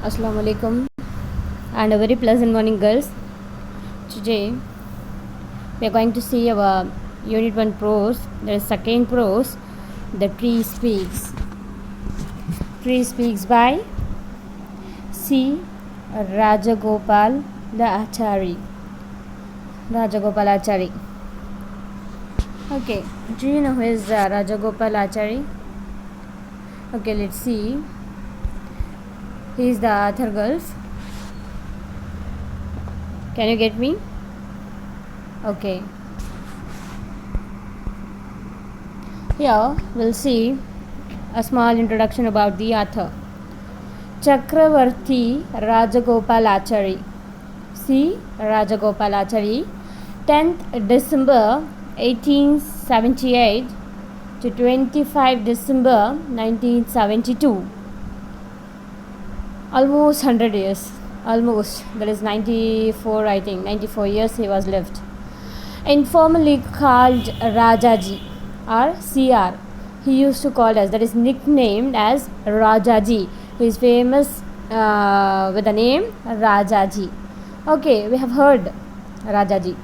Assalamu alaikum and a very pleasant morning, girls. Today we are going to see our unit 1 prose. There is second prose, The Tree Speaks. Tree Speaks by C. Rajagopal Achari. Okay, do you know who is Rajagopal Achari? Okay, let's see. He is the author, girls. Can you get me? Okay. Here we'll see a small introduction about the author. Chakravarti Rajagopal Achari. C. Rajagopal Achari, 10th December 1878 to 25 December 1972. Almost 100 years. Almost. That is 94, I think. 94 years he was lived. Informally called Rajaji or CR. He used to call us, that is nicknamed as Rajaji. He is famous with the name Rajaji. Okay, we have heard Rajaji.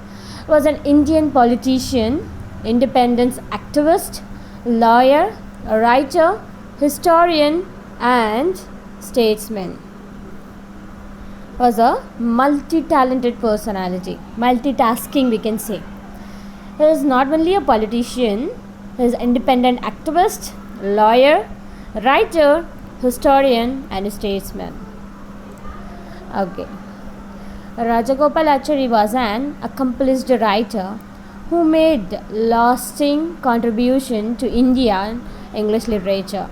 Was an Indian politician, independence activist, lawyer, writer, historian and statesman. Was a multi-talented personality, multitasking we can say. He is not only a politician, he is independent activist, lawyer, writer, historian and statesman. Okay. Rajagopal Achari was an accomplished writer who made lasting contribution to Indian English literature.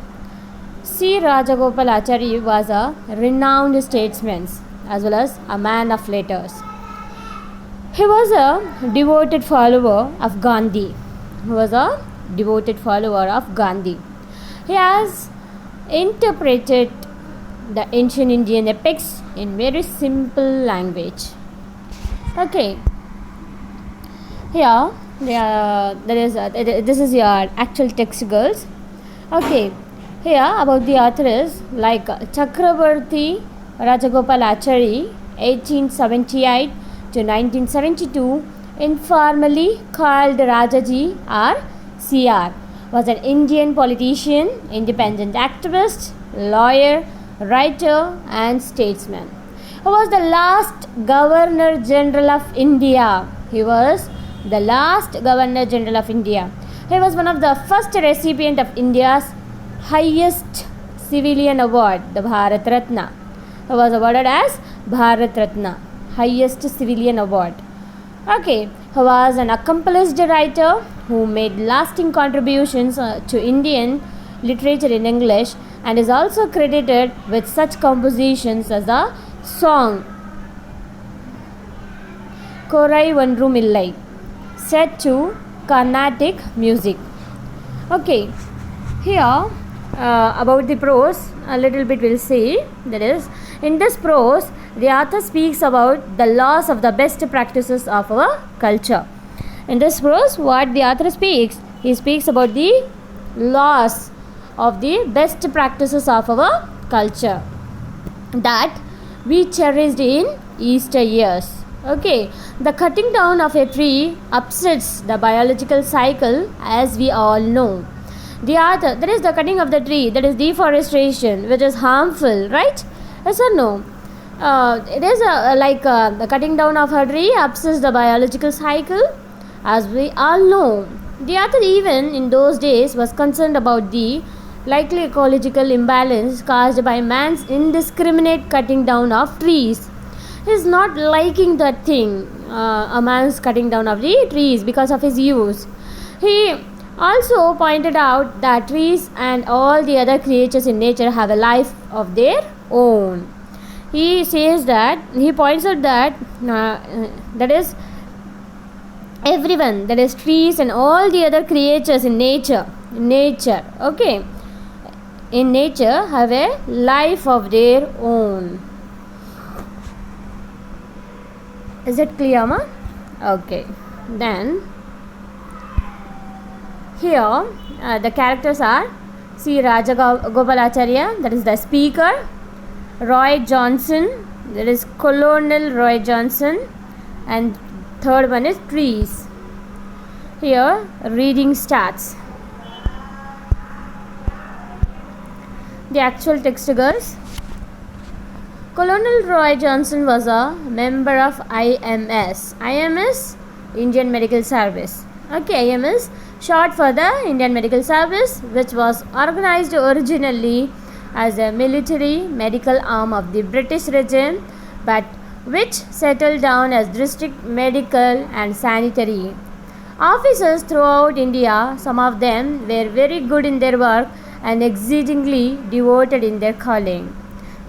C. Rajagopal Achari was a renowned statesman as well as a man of letters. He was a devoted follower of Gandhi. He has interpreted the ancient Indian epics in very simple language. Okay. Here, this is your actual text, girls. Okay. Here about the author is like Chakravarti Rajagopal Achari, 1878 to 1972, informally called Rajaji or CR, was an Indian politician, independent activist, lawyer, writer and statesman. He was the last Governor General of India. He was one of the first recipient of India's highest civilian award, the Bharat Ratna. He was awarded as Bharat Ratna, highest civilian award. Okay, he was an accomplished writer who made lasting contributions to Indian literature in English and is also credited with such compositions as the song Korai Vandrum Illai, set to Carnatic music. Okay, here about the prose, a little bit we'll see. That is, in this prose, the author speaks about the laws of the best practices of our culture. In this prose, what the author speaks, he speaks about the laws of the best practices of our culture that we cherished in Easter years. Okay, the cutting down of a tree upsets the biological cycle, as we all know. The author, that is the cutting of the tree, that is deforestation, which is harmful, right? Yes or no? It is the cutting down of a tree upsets the biological cycle, as we all know. The author, even in those days, was concerned about the likely ecological imbalance caused by man's indiscriminate cutting down of trees. He is not liking that thing, a man's cutting down of the trees because of his use. He also pointed out that trees and all the other creatures in nature have a life of their own. He points out that that is everyone, that is trees and all the other creatures in nature, okay, in nature have a life of their own. Is it clear, ma? Okay. Then here the characters are C. Rajagopal Acharya, that is the speaker, Roy Johnson. There is Colonel Roy Johnson, and third one is trees. Here reading starts. The actual text goes. Colonel Roy Johnson was a member of IMS. IMS, Indian Medical Service. Okay, IMS, short for the Indian Medical Service, which was organized originally as a military medical arm of the British regime, but which settled down as district medical and sanitary. Officers throughout India, some of them were very good in their work and exceedingly devoted in their calling.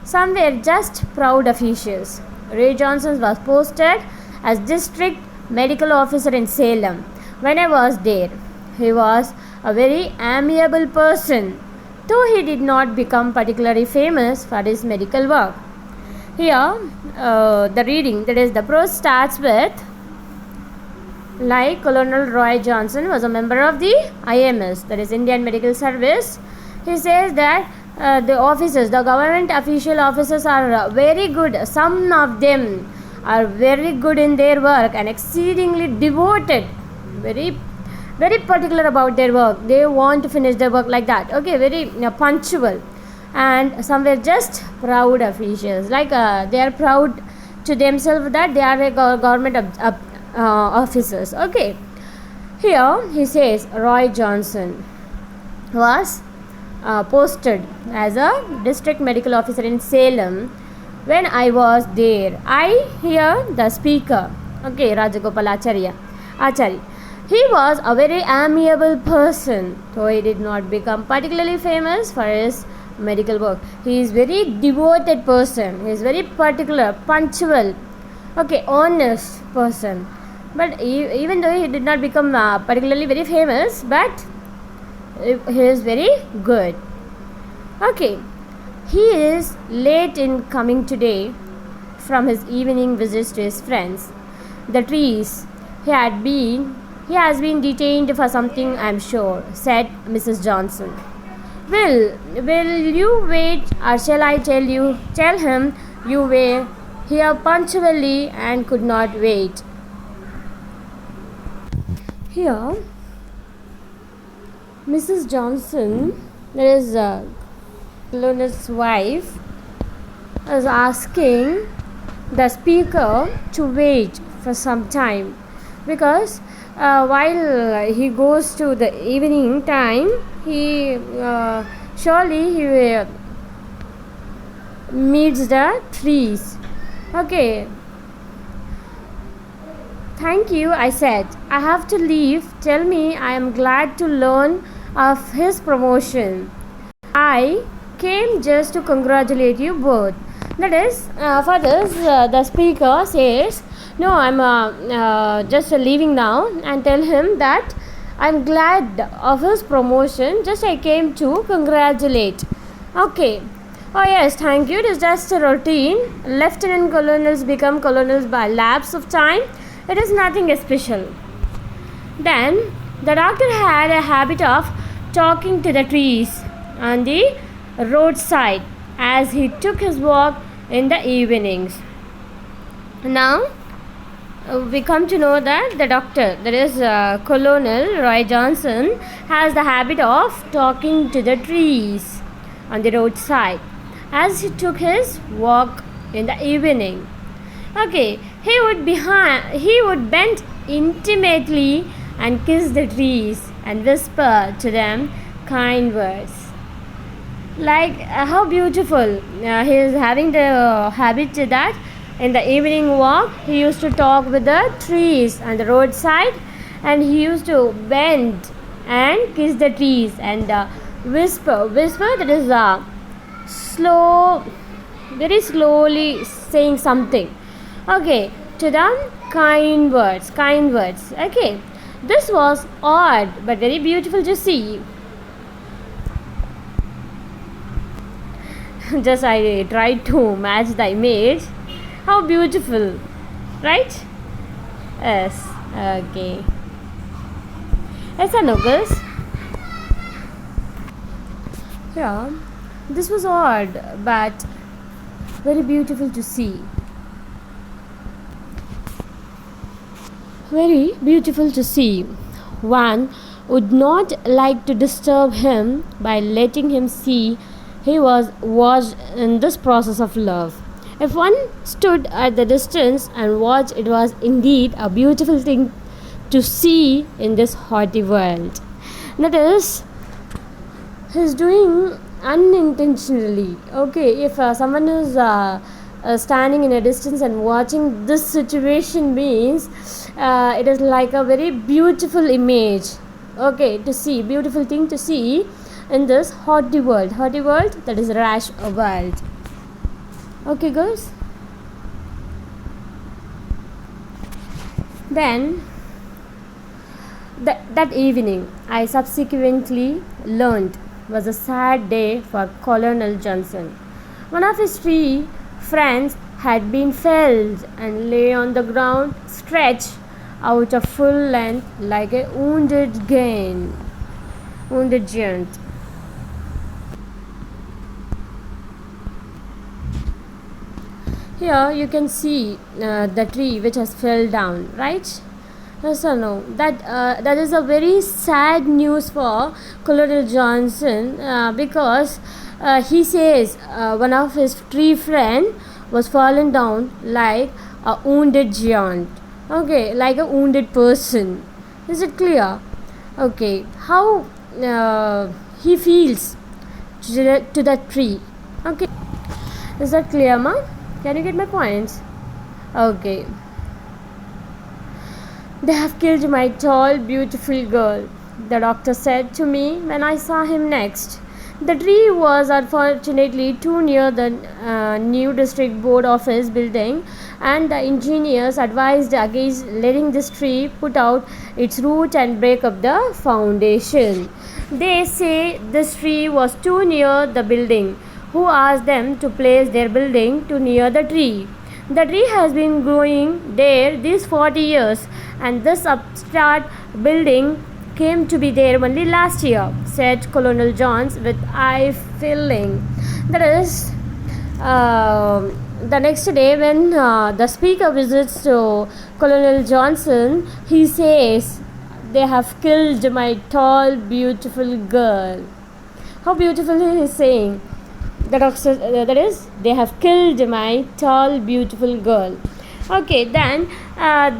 Some were just proud officials. Ray Johnson was posted as district medical officer in Salem. When I was there, he was a very amiable person, though he did not become particularly famous for his medical work. Here, the reading, that is, the prose starts with, like Colonel Roy Johnson was a member of the IMS, that is Indian Medical Service. He says that the officers, the government official officers are very good. Some of them are very good in their work and exceedingly devoted, very particular about their work. They want to finish their work like that. Okay, very punctual. And some were just proud officials, like they are proud to themselves that they are a government officers. Okay, here he says Roy Johnson was posted as a district medical officer in Salem when I was there. I hear the speaker, okay, Rajagopal Achari. He was a very amiable person, though he did not become particularly famous for his medical work. He is very devoted person. He is very particular, punctual, okay, honest person. But even though he did not become particularly very famous, but he is very good. Okay, he is late in coming today from his evening visits to his friends. The trees. He has been detained for something, I am sure, said Mrs. Johnson. Will you wait, or shall I tell him you were here punctually and could not wait? Here, Mrs. Johnson, there is Colonel's wife, is asking the speaker to wait for some time, because while he goes to the evening time, he meets the trees. Okay. Thank you, I said. I have to leave. Tell me, I am glad to learn of his promotion. I came just to congratulate you both. That is, for this, the speaker says, no, I'm just leaving now, and tell him that I'm glad of his promotion. Just I came to congratulate. Okay. Oh yes, thank you. It is just a routine. Lieutenant colonels become colonels by lapse of time. It is nothing special. Then the doctor had a habit of talking to the trees on the roadside as he took his walk in the evenings. Now we come to know that the doctor, that is Colonel Roy Johnson, has the habit of talking to the trees on the roadside as he took his walk in the evening. Okay, he would bend intimately and kiss the trees and whisper to them kind words. Like how beautiful. He is having the habit that in the evening walk he used to talk with the trees on the roadside, and he used to bend and kiss the trees and whisper, that is slow, very slowly saying something, okay, to them kind words. Okay, this was odd but very beautiful to see. Just I tried to match the image. How beautiful, right? Yes. Okay. Yes, Nuggles. Yeah, this was odd, but very beautiful to see. Very beautiful to see. One would not like to disturb him by letting him see he was watched in this process of love. If one stood at the distance and watched, it was indeed a beautiful thing to see in this haughty world. That is, he's doing unintentionally. Okay, if someone is standing in a distance and watching this situation means it is like a very beautiful image, okay, to see, beautiful thing to see in this haughty world, that is rash world. Okay guys, then that evening I subsequently learned was a sad day for Colonel Johnson. One of his 3 friends had been felled and lay on the ground, stretched out of full length like a wounded giant. Here you can see the tree which has fell down, right? Yes or no? That is a very sad news for Colonel Johnson because he says one of his tree friend was fallen down like a wounded giant. Okay, like a wounded person. Is it clear? Okay, how he feels to that tree. Okay, is that clear, ma? Can you get my points? Okay. They have killed my tall, beautiful girl, the doctor said to me when I saw him next. The tree was unfortunately too near the new district board office building, and the engineers advised against letting this tree put out its root and break up the foundation. They say this tree was too near the building. Who asked them to place their building too near the tree? The tree has been growing there these 40 years, and this upstart building came to be there only last year, said Colonel Johns with eye filling. That is, the next day when the speaker visits to Colonel Johnson, he says, "They have killed my tall, beautiful girl." How beautiful he is saying. The doctor, that is, they have killed my tall, beautiful girl. Okay, then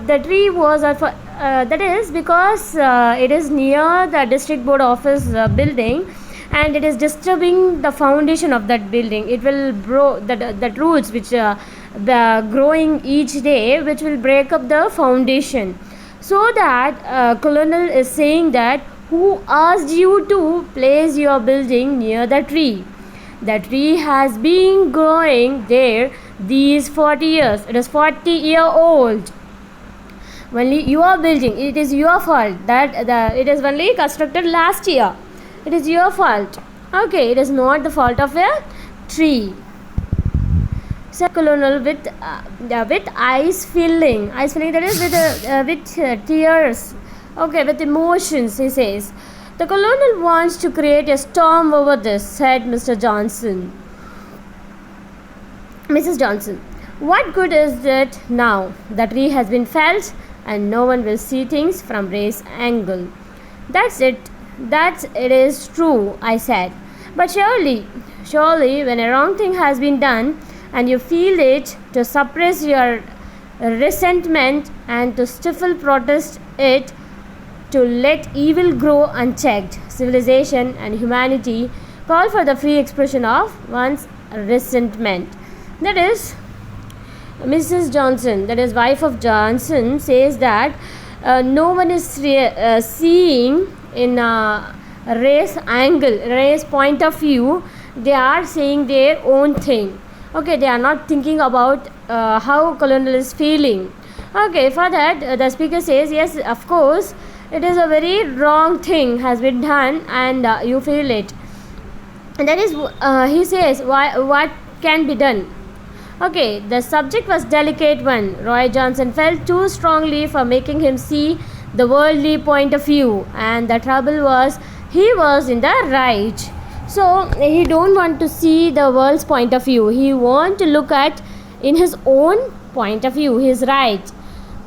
the tree was that is because it is near the district board office building, and it is disturbing the foundation of that building. It will grow that roots which the growing each day, which will break up the foundation. So that Colonel is saying that who asked you to place your building near the tree? The tree has been growing there these 40 years. It is 40-year-old. Only your building. It is your fault that it is only constructed last year. It is your fault. Okay, it is not the fault of a tree. Said Colonel with eyes filling. Eyes filling, that is with tears. Okay, with emotions, he says. The Colonel wants to create a storm over this, said Mr. Johnson. Mrs. Johnson, what good is it now? The tree has been felled and no one will see things from Ray's angle. That's it. It is true, I said. But surely, when a wrong thing has been done and you feel it, to suppress your resentment and to stifle protest it, to let evil grow unchecked. Civilization and humanity call for the free expression of one's resentment. That is, Mrs. Johnson, that is wife of Johnson, says that no one is seeing in Ray's angle, Ray's point of view. They are saying their own thing. Okay, they are not thinking about how Colonel is feeling. Okay, for that the speaker says, yes, of course, it is a very wrong thing has been done and you feel it. And that is, he says, what can be done? Okay, the subject was delicate one. Roy Johnson felt too strongly for making him see the worldly point of view, and the trouble was he was in the right. So he don't want to see the world's point of view. He want to look at in his own point of view. He is right.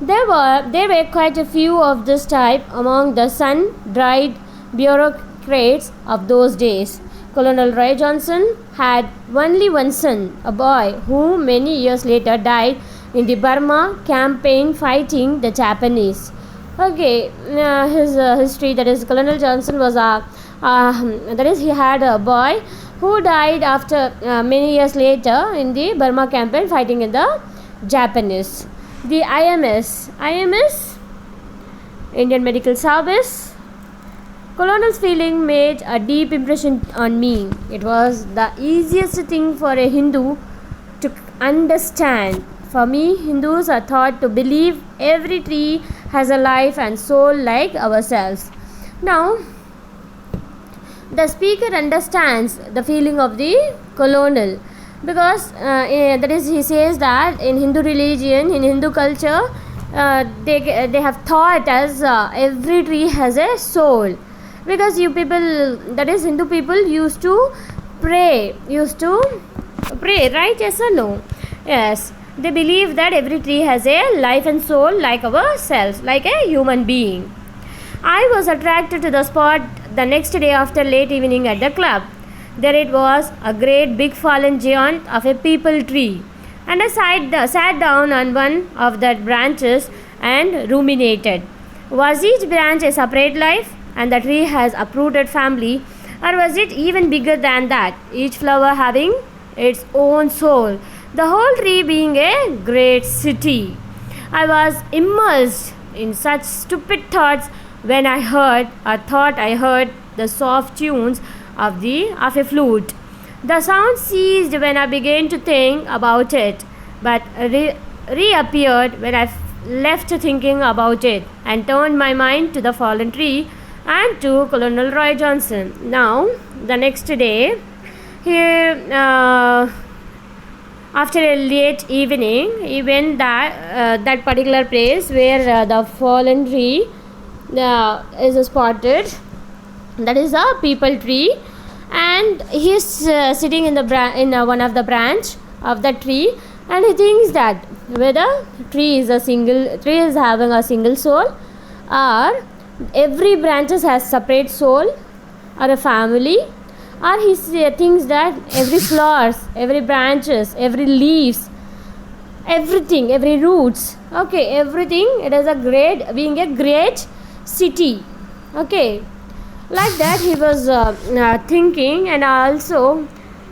There were quite a few of this type among the sun-dried bureaucrats of those days. Colonel Roy Johnson had only one son, a boy who many years later died in the Burma campaign fighting the Japanese. Okay, his history, that is Colonel Johnson was that is he had a boy who died after many years later in the Burma campaign fighting in the Japanese. The IMS, Indian Medical Service. Colonel's feeling made a deep impression on me. It was the easiest thing for a Hindu to understand. For me, Hindus are taught to believe every tree has a life and soul like ourselves. Now, the speaker understands the feeling of the colonel, because that is, he says that in Hindu religion, in Hindu culture, they have thought as every tree has a soul, because you people, that is Hindu people, used to pray, right? Yes or no? Yes, they believe that every tree has a life and soul like ourselves, like a human being. I was attracted to the spot the next day after late evening at the club. There it was, a great big fallen giant of a peepal tree, and I sat down on one of the branches and ruminated. Was each branch a separate life, and the tree has uprooted family, or was it even bigger than that, each flower having its own soul, the whole tree being a great city? I was immersed in such stupid thoughts when I thought I heard the soft tunes of a flute. The sound ceased when I began to think about it, but reappeared when I left thinking about it and turned my mind to the fallen tree and to Colonel Roy Johnson. Now, the next day, after a late evening, he went that particular place where the fallen tree is spotted. That is a peepal tree, and he is sitting in one of the branch of the tree, and he thinks that whether tree is having a single soul, or every branches has separate soul, or a family, or he thinks that every flowers, every branches, every leaves, everything, every roots, okay, everything, it is being a great city. Okay, like that he was thinking, and also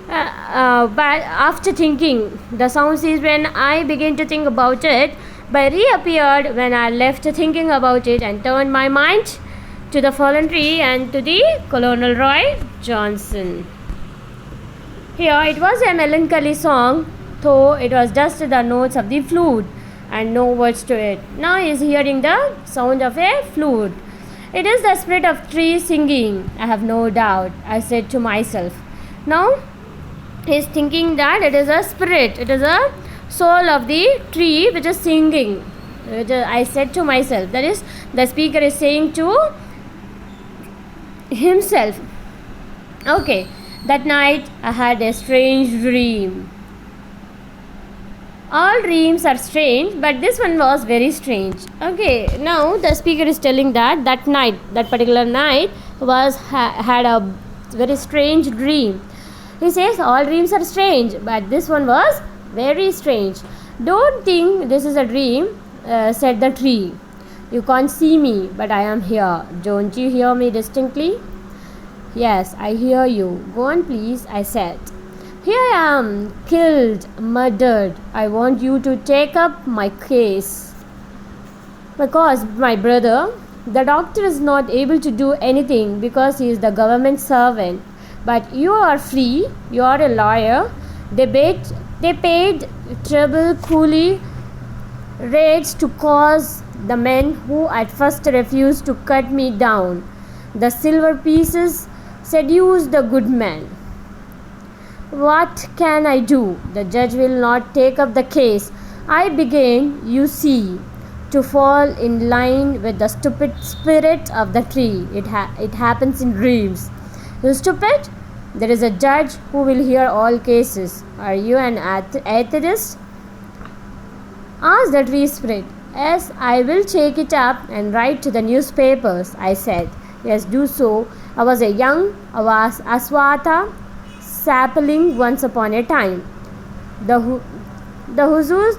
but after thinking, the sound ceased when I began to think about it, but reappeared when I left thinking about it and turned my mind to the fallen tree and to the Colonel Roy Johnson. Here it was a melancholy song, though it was just the notes of the flute and no words to it. Now he is hearing the sound of a flute. It is the spirit of tree singing, I have no doubt, I said to myself. Now he is thinking that it is a spirit, it is a soul of the tree which is singing. I said to myself, that is, the speaker is saying to himself. Okay, that night I had a strange dream. All dreams are strange, but this one was very strange. Okay, now the speaker is telling that that particular night had a very strange dream. He says all dreams are strange, but this one was very strange. Don't think this is a dream, said the tree. You can't see me, but I am here. Don't you hear me distinctly? Yes, I hear you. Go on, please, I said. Here I am, killed, murdered. I want you to take up my case. Because, my brother, the doctor is not able to do anything because he is the government servant. But you are free, you are a lawyer. They paid treble coolie rates to cause the men who at first refused to cut me down. The silver pieces seduced the good man. What can I do? The judge will not take up the case. I began, you see, to fall in line with the stupid spirit of the tree. It happens in dreams. You stupid? There is a judge who will hear all cases. Are you an atheist? Asked the tree spirit. Yes, I will take it up and write to the newspapers, I said. Yes, do so. I was a young Aswatha sapling once upon a time. The Huzur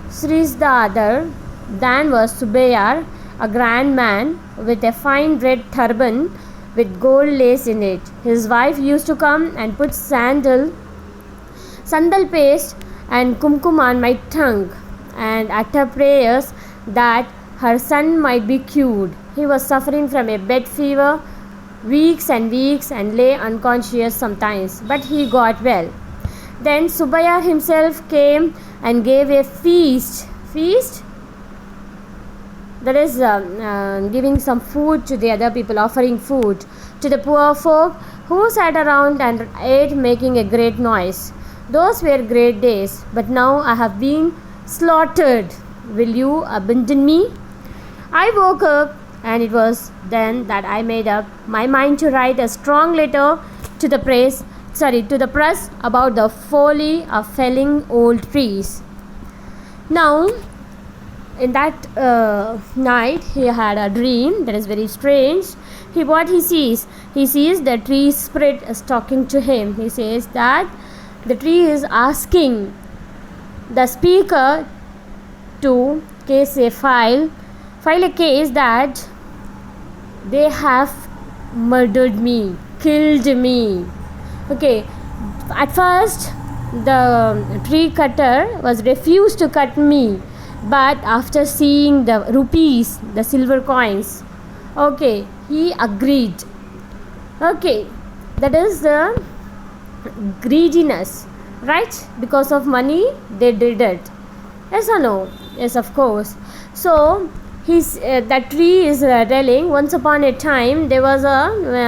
Srizdadar then was Subayar, a grand man with a fine red turban with gold lace in it. His wife used to come and put sandal paste and kumkum on my tongue and utter prayers that her son might be cured. He was suffering from a bed fever weeks and weeks and lay unconscious sometimes, but he got well. Then Subaya himself came and gave a feast. That is giving some food to the other people, offering food to the poor folk who sat around and ate, making a great noise. Those were great days, but now I have been slaughtered. Will you abandon me? I woke up, and it was then that I made up my mind to write a strong letter to the press about the folly of felling old trees. Now, in that night, he had a dream that is very strange. What he sees the tree spirit is talking to him. He says that the tree is asking the speaker to file a case that they have murdered me, killed me. Okay, at first the tree cutter was refused to cut me, but after seeing the rupees, the silver coins, okay, he agreed. Okay, that is the greediness, right? Because of money they did it. Yes or no? Yes, of course. So that tree is telling, once upon a time there was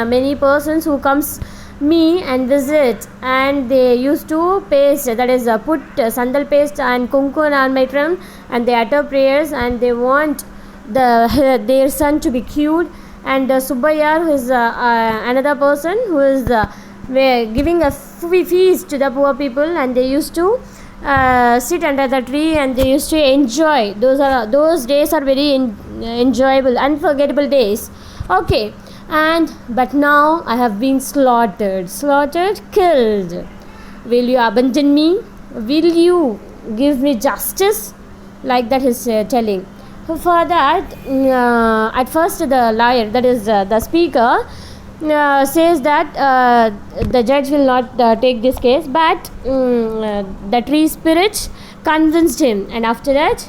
many persons who comes me and visit, and they used to paste, that is put sandal paste and kumkum on my tongue, and they utter prayers, and they want their son to be cured. And Subbayar, who is another person who is giving a feast to the poor people, and they used to sit under the tree and they used to enjoy. Those days are very enjoyable, unforgettable days. Okay, but now I have been slaughtered, killed. Will you abandon me? Will you give me justice? Like that is telling. For that, at first the lawyer, that is the speaker, says that the judge will not take this case, but the tree spirit convinced him, and after that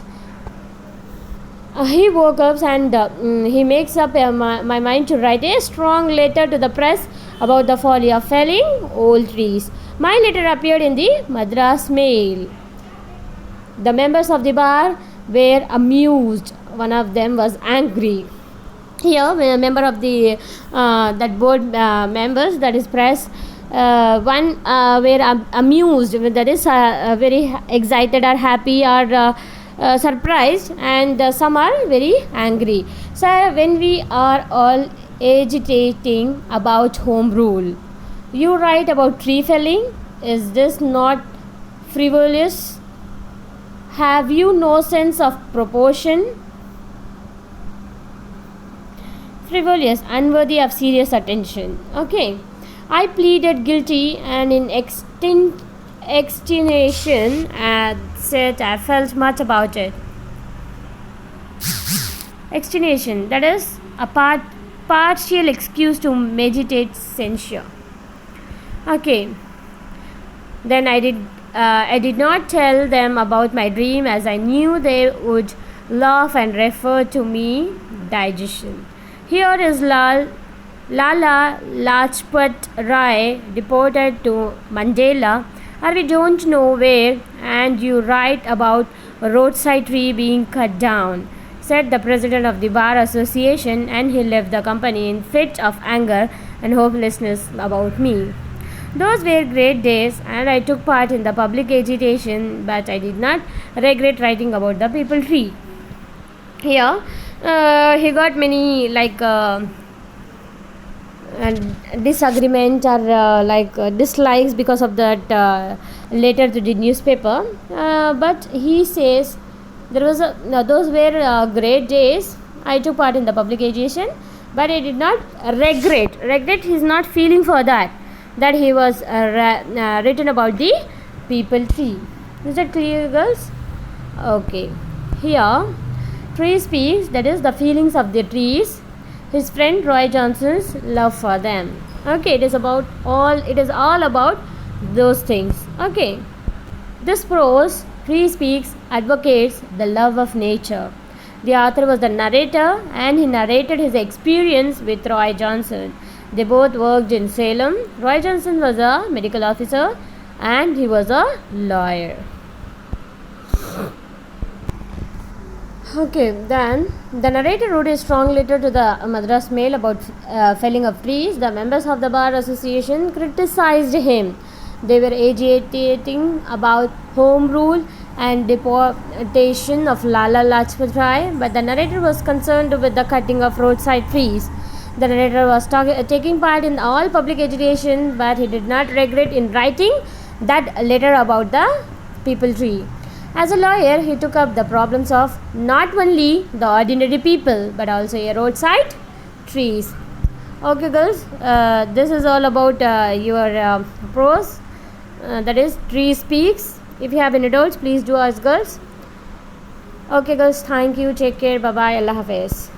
he woke up and he makes up my mind to write a strong letter to the press about the folly of felling old trees. My letter appeared in the Madras Mail. The members of the bar were amused. One of them was angry. Here, a member of the that board members, that is press, one were amused, that is very excited or happy or surprised, and some are very angry. So when we are all agitating about home rule, you write about tree felling. Is this not frivolous? Have you no sense of proportion? Frivolous, unworthy of serious attention. Okay, I pleaded guilty, and in extenuation said I felt much about it. Extenuation, that is a partial excuse to meditate censure. Okay, then I did not tell them about my dream, as I knew they would laugh and refer to me digestion. Here is Lala Lajpat Rai deported to Mandela, or we don't know where, and you write about a roadside tree being cut down, said the president of the Bar Association, and he left the company in fit of anger and hopelessness about me. Those were great days, and I took part in the public agitation, but I did not regret writing about the people tree. Here, he got many and disagreement or dislikes because of that letter to the newspaper. But he says there was those were great days. I took part in the public education, but I did not regret. He's not feeling for that he was written about the people tree. Is that clear, girls? Okay. Here, tree speaks, that is the feelings of the trees. His friend Roy Johnson's love for them. Okay, it is all about those things. Okay. This prose, Tree Speaks, advocates the love of nature. The author was the narrator and he narrated his experience with Roy Johnson. They both worked in Salem. Roy Johnson was a medical officer and he was a lawyer. Okay, then the narrator wrote a strong letter to the Madras Mail about felling of trees. The members of the Bar Association criticized him. They were agitating about home rule and deportation of Lala Lajpat Rai, but the narrator was concerned with the cutting of roadside trees. The narrator was taking part in all public education, but he did not regret in writing that letter about the people tree. As a lawyer, he took up the problems of not only the ordinary people but also a roadside trees. Okay, girls, this is all about your prose, that is Tree Speaks. If you have any doubts, please do ask, girls. Okay, girls, thank you. Take care. Bye bye. Allah Hafiz.